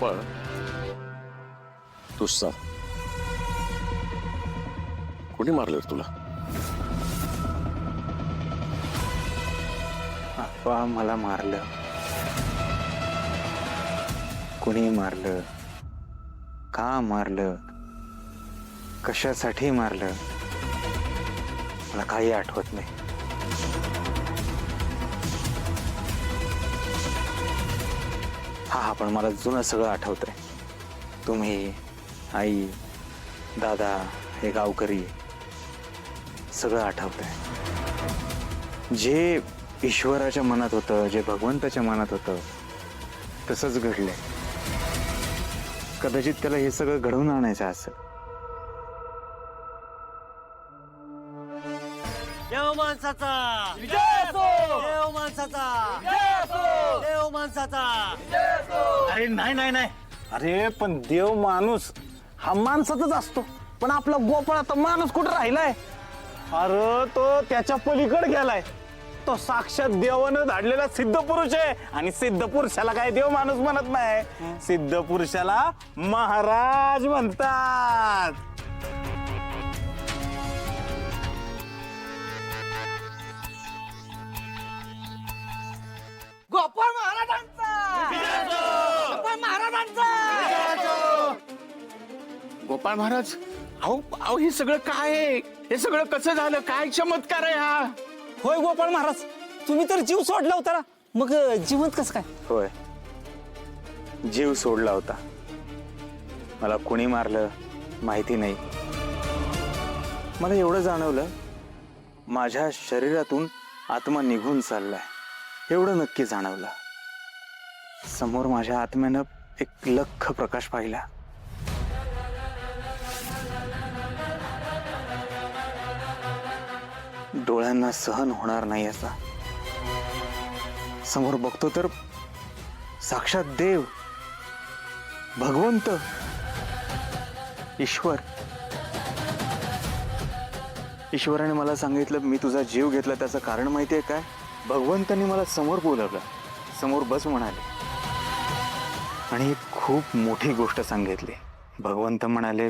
गोपाळ, तूच सांग, कोणी मारलं रे तुला? आप्पा मला मारलं. कुणी मारलं, का मारलं, कशासाठी मारलं, मला काही आठवत नाही. हा पण मला जुनं सगळं आठवतंय. तुम्ही, आई, दादा, हे गावकरी, सगळं आठवतंय. जे ईश्वराच्या मनात होतं, जे भगवंताच्या मनात होतं, तसंच घडलंय. कदाचित त्याला हे सगळं घडवून आणायचं असं. देव माणसाचा विजय असो, देव माणसाचा विजय असो, देव माणसाचा विजय असो. अरे नाही नाही नाही, अरे पण देव माणूस हा माणसाचाच असतो, पण आपला गोपाळ आता माणूस कुठं राहिलाय? अरे तो त्याच्या पलीकडे गेलाय. तो साक्षात देवानं धाडलेला सिद्ध पुरुष आहे, आणि सिद्ध पुरुषाला काय देव माणूस म्हणत नाही, सिद्ध पुरुषाला महाराज म्हणतात. गोपाळ महाराजांचा गोपाळ महाराजांचा. गोपाळ महाराज, अहो अहो हे सगळं काय आहे? हे सगळं कसं झालं? काय चमत्कार आहे हा? होय गोपाळ महाराज, तुम्ही तर जीव सोडला होता ना, मग जिवंत कसं काय? होय, जीव सोडला होता. मला कुणी मारलं माहिती नाही. मला एवढं जाणवलं, माझ्या शरीरातून आत्मा निघून चाललाय, एवढं नक्की जाणवलं. समोर माझ्या आत्म्यानं एक लख्ख प्रकाश पाहिला. डोळ्यांना सहन होणार नाही असा. समोर बघतो तर साक्षात देव, भगवंत, ईश्वर. ईश्वराने मला सांगितलं, मी तुझा जीव घेतला त्याचं कारण माहितीये काय? भगवंतांनी मला समोर बोलवलं, समोर बस म्हणाले, आणि एक खूप मोठी गोष्ट सांगितली. भगवंत म्हणाले,